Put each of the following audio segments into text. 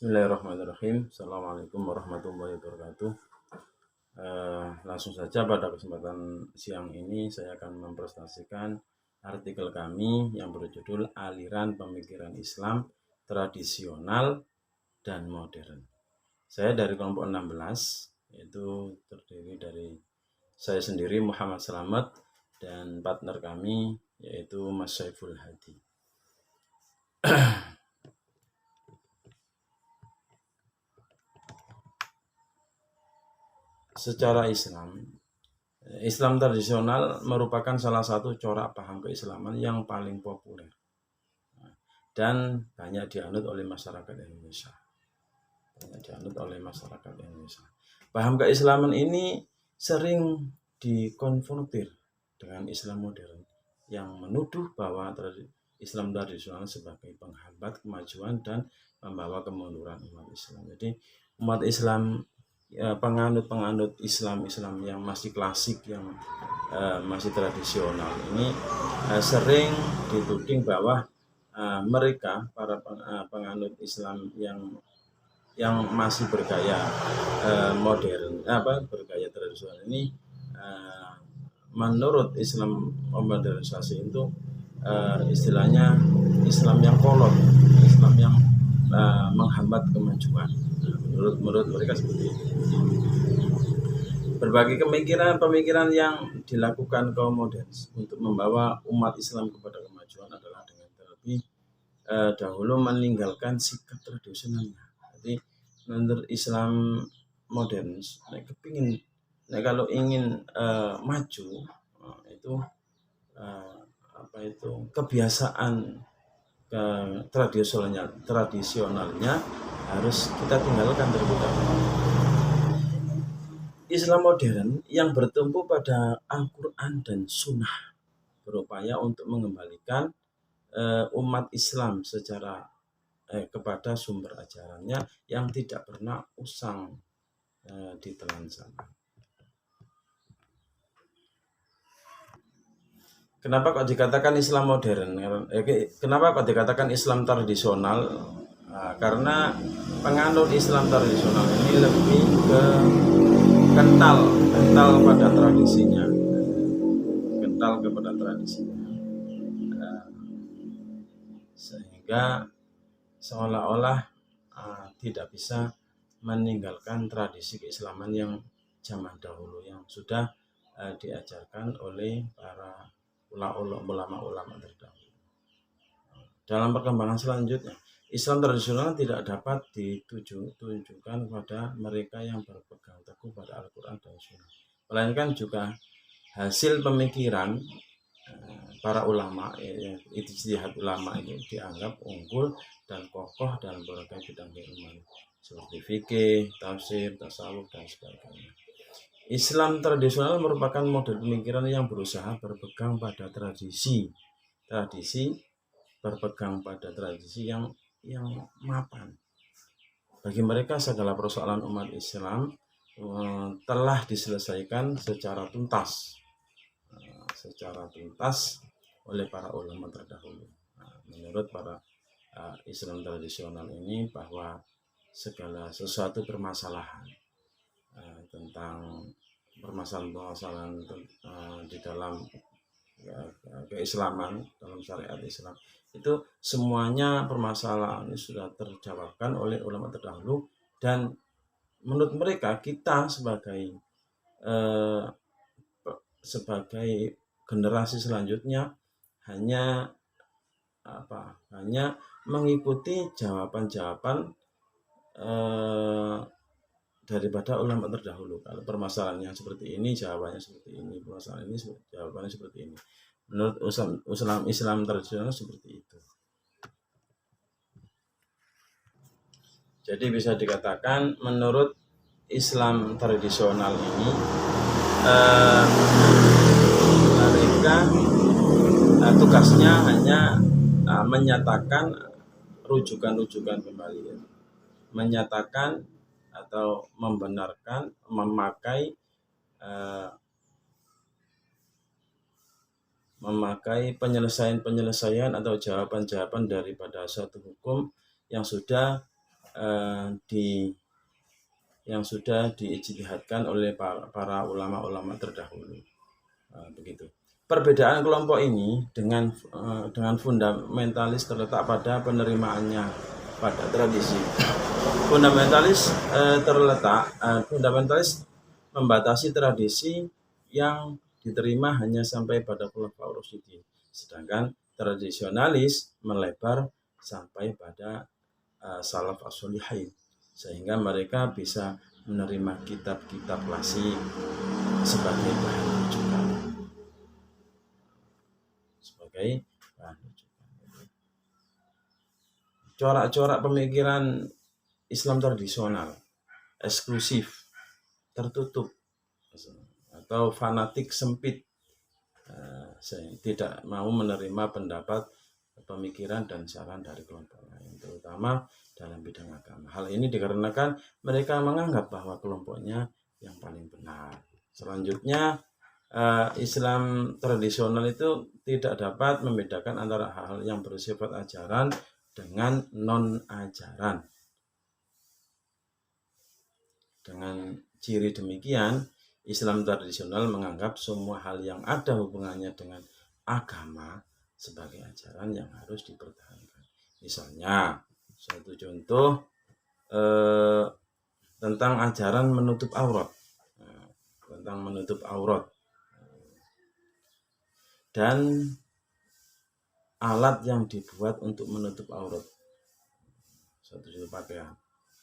Bismillahirrahmanirrahim. Assalamualaikum warahmatullahi wabarakatuh. Langsung saja pada kesempatan siang ini saya akan mempresentasikan artikel kami yang berjudul Aliran Pemikiran Islam Tradisional dan Modern. Saya dari kelompok 16, yaitu terdiri dari saya sendiri Muhammad Slamet dan partner kami yaitu Mas Saiful Hadi. Secara Islam tradisional merupakan salah satu corak paham keislaman yang paling populer dan banyak dianut oleh masyarakat Indonesia. Paham keislaman ini sering dikonfrontir dengan Islam modern yang menuduh bahwa Islam tradisional sebagai penghambat kemajuan dan membawa kemunduran umat Islam. Jadi umat Islam, penganut Islam yang masih klasik, yang masih tradisional ini sering dituding bahwa mereka para penganut Islam yang masih bergaya modern, bergaya tradisional ini, menurut Islam modernisasi itu istilahnya Islam yang kolot, Islam yang menghambat kemajuan. Menurut mereka seperti itu. Berbagai pemikiran yang dilakukan kaum modern untuk membawa umat Islam kepada kemajuan adalah dengan terlebih dahulu meninggalkan sikap tradisionalnya. Jadi menurut Islam modern, kalau ingin maju itu kebiasaan tradisionalnya harus kita tinggalkan terlebih dahulu. Islam modern yang bertumpu pada Al-Quran dan Sunnah berupaya untuk mengembalikan umat Islam kepada sumber ajarannya yang tidak pernah usang ditelan sana. Kenapa kok dikatakan Islam modern? Kenapa kok dikatakan Islam tradisional? Karena penganut Islam tradisional ini lebih kental pada tradisinya, sehingga seolah-olah tidak bisa meninggalkan tradisi keislaman yang zaman dahulu yang sudah diajarkan oleh para ulama-ulama terdahulu. Dalam perkembangan selanjutnya, Islam tradisional tidak dapat ditujukan kepada mereka yang berpegang teguh pada Al-Quran dan Sunnah, melainkan juga hasil pemikiran para ulama. Ijtihad ulama ini dianggap unggul dan kokoh dalam berbagai bidang keilmuan seperti fikih, tafsir, tasawuf, dan sebagainya. Islam tradisional merupakan model pemikiran yang berusaha berpegang pada tradisi yang mapan. Bagi mereka segala persoalan umat Islam telah diselesaikan secara tuntas oleh para ulama terdahulu. Menurut para Islam tradisional ini, bahwa segala sesuatu permasalahan tentang permasalahan di dalam keislaman, dalam syariat Islam itu semuanya permasalahan ini sudah terjawabkan oleh ulama terdahulu, dan menurut mereka kita sebagai generasi selanjutnya hanya mengikuti jawaban-jawaban daripada ulama terdahulu. Kalau permasalahannya seperti ini, jawabannya seperti ini. Permasalahan ini, jawabannya seperti ini. Menurut Islam tradisional seperti itu. Jadi bisa dikatakan menurut Islam tradisional ini mereka tugasnya hanya menyatakan rujukan-rujukan kembali, menyatakan atau membenarkan, memakai penyelesaian atau jawaban-jawaban daripada suatu hukum yang sudah yang sudah diijtihadkan oleh para ulama-ulama terdahulu. Begitu. Perbedaan kelompok ini dengan fundamentalis terletak pada penerimaannya pada tradisi. Fundamentalis membatasi tradisi yang diterima hanya sampai pada Khulafaur Rasyidin, sedangkan tradisionalis melebar sampai pada salaf as-solihin, sehingga mereka bisa menerima kitab-kitab klasik sebagai bahan rujukan. Corak-corak pemikiran Islam tradisional, eksklusif, tertutup, atau fanatik sempit, tidak mau menerima pendapat, pemikiran, dan saran dari kelompok lain, terutama dalam bidang agama. Hal ini dikarenakan mereka menganggap bahwa kelompoknya yang paling benar. Selanjutnya, Islam tradisional itu tidak dapat membedakan antara hal yang bersifat ajaran dengan non-ajaran. Dengan ciri demikian, Islam tradisional menganggap semua hal yang ada hubungannya dengan agama sebagai ajaran yang harus dipertahankan. Misalnya, suatu contoh tentang ajaran menutup aurat. Dan alat yang dibuat untuk menutup aurat, suatu contoh pakaian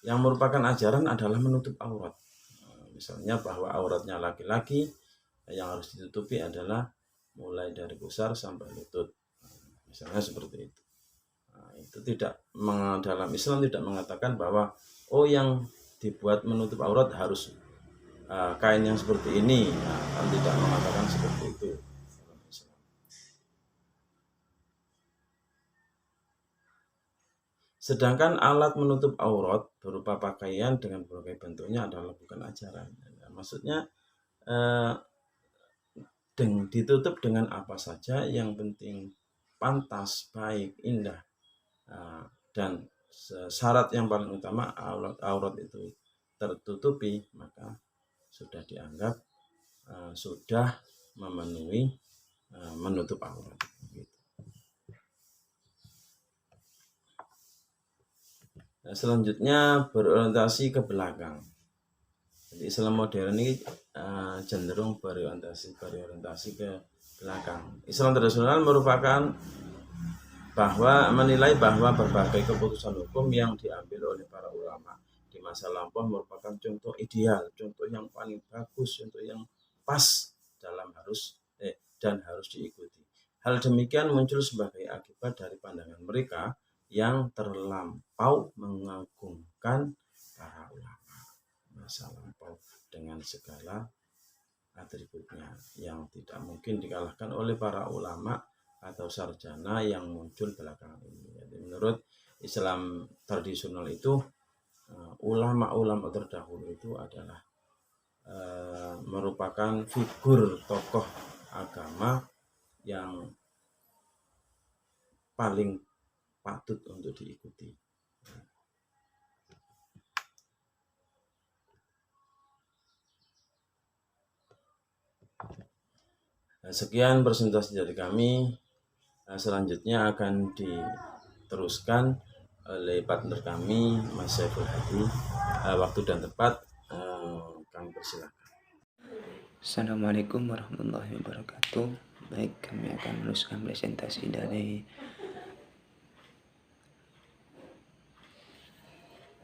yang merupakan ajaran adalah menutup aurat. Misalnya bahwa auratnya laki-laki yang harus ditutupi adalah mulai dari pusar sampai lutut, misalnya seperti itu. Itu tidak, dalam Islam tidak mengatakan bahwa yang dibuat menutup aurat harus kain yang seperti ini, tidak mengatakan seperti itu. Sedangkan alat menutup aurat berupa pakaian dengan berbagai bentuknya adalah bukan ajaran. Maksudnya ditutup dengan apa saja, yang penting pantas, baik, indah, dan syarat yang paling utama aurat itu tertutupi, maka sudah dianggap sudah memenuhi menutup aurat. Selanjutnya berorientasi ke belakang. Jadi Islam modern ini cenderung berorientasi ke belakang. Islam tradisional menilai bahwa berbagai keputusan hukum yang diambil oleh para ulama di masa lampau merupakan contoh ideal, contoh yang paling bagus, contoh yang pas dan harus diikuti. Hal demikian muncul sebagai akibat dari pandangan mereka yang terlampau mengagungkan para ulama masa lampau dengan segala atributnya yang tidak mungkin dikalahkan oleh para ulama atau sarjana yang muncul belakangan ini. Jadi menurut Islam tradisional itu, ulama-ulama terdahulu itu adalah merupakan figur tokoh agama yang paling patut untuk diikuti. Sekian presentasi dari kami. Selanjutnya akan diteruskan oleh partner kami, Mas Saiful Hadi. Waktu dan tempat kami persilakan. Assalamualaikum warahmatullahi wabarakatuh. Baik, kami akan meneruskan presentasi dari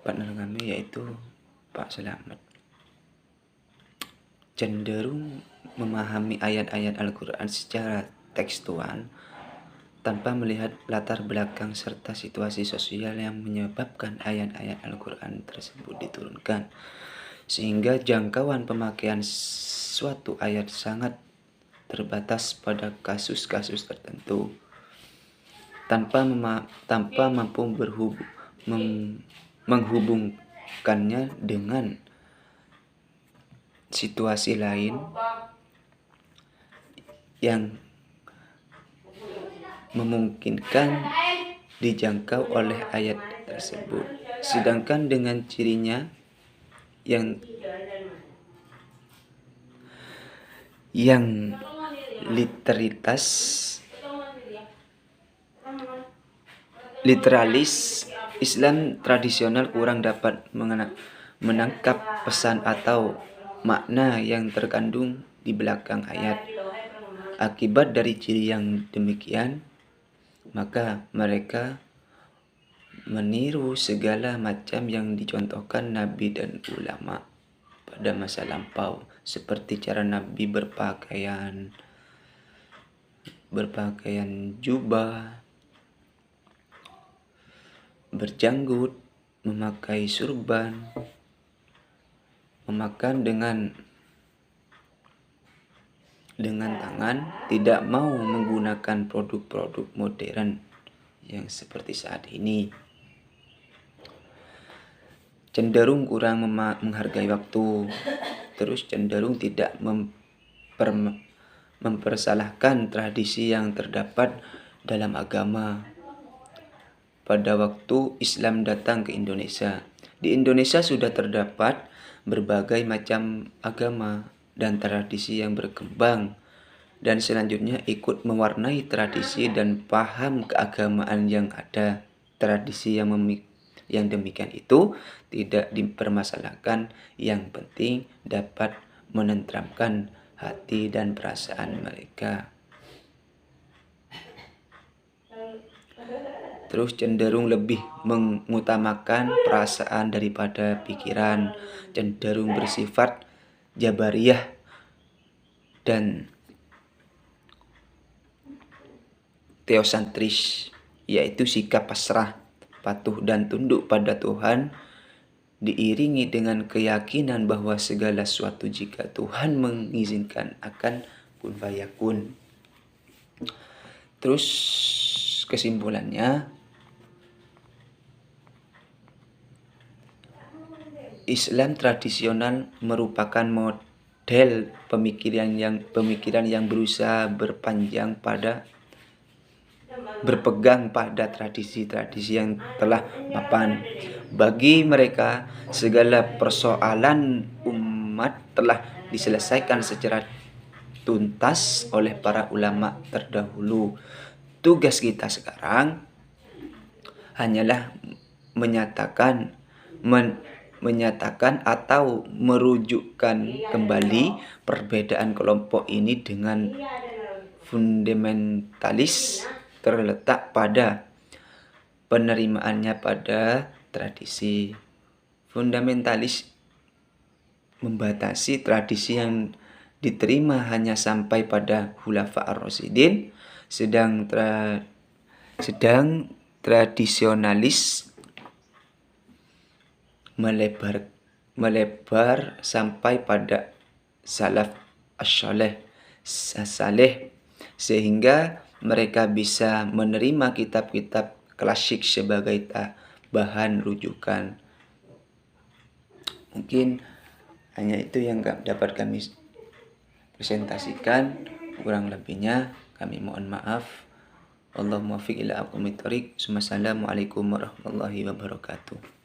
partner kami, yaitu Pak Selamat. Cenderung memahami ayat-ayat Al-Quran secara tekstual tanpa melihat latar belakang serta situasi sosial yang menyebabkan ayat-ayat Al-Quran tersebut diturunkan, sehingga jangkauan pemakaian suatu ayat sangat terbatas pada kasus-kasus tertentu, tanpa mampu menghubungkannya dengan situasi lain yang memungkinkan dijangkau oleh ayat tersebut. Sedangkan dengan cirinya yang literalis, Islam tradisional kurang dapat menangkap pesan atau makna yang terkandung di belakang ayat. Akibat dari ciri yang demikian, maka mereka meniru segala macam yang dicontohkan Nabi dan ulama pada masa lampau, seperti cara Nabi berpakaian jubah, berjanggut, memakai surban, memakan dengan tangan, tidak mau menggunakan produk-produk modern yang seperti saat ini. Cenderung kurang menghargai waktu, terus cenderung tidak mempersalahkan tradisi yang terdapat dalam agama. Pada waktu Islam datang ke Indonesia, di Indonesia sudah terdapat berbagai macam agama dan tradisi yang berkembang, dan selanjutnya ikut mewarnai tradisi dan paham keagamaan yang ada. Tradisi yang demikian itu tidak dipermasalahkan, yang penting dapat menenteramkan hati dan perasaan mereka. Terus cenderung lebih mengutamakan perasaan daripada pikiran, cenderung bersifat jabariyah dan teosentris, yaitu sikap pasrah, patuh dan tunduk pada Tuhan, diiringi dengan keyakinan bahwa segala sesuatu jika Tuhan mengizinkan akan kun fayakun. Terus kesimpulannya, Islam tradisional merupakan model pemikiran yang berusaha berpegang pada tradisi-tradisi yang telah mapan. Bagi mereka, segala persoalan umat telah diselesaikan secara tuntas oleh para ulama terdahulu. Tugas kita sekarang hanyalah menyatakan atau merujukkan kembali perbedaan kelompok ini dengan fundamentalis terletak pada penerimaannya pada tradisi. Fundamentalis membatasi tradisi yang diterima hanya sampai pada Khulafa ar-Rasyidin, sedang tradisionalis melebar sampai pada salaf as-saleh, sehingga mereka bisa menerima kitab-kitab klasik sebagai bahan rujukan. Mungkin hanya itu yang dapat kami presentasikan, kurang lebihnya kami mohon maaf. Allahumma fiq ila aqwamit thoriq. Assalamualaikum warahmatullahi wabarakatuh.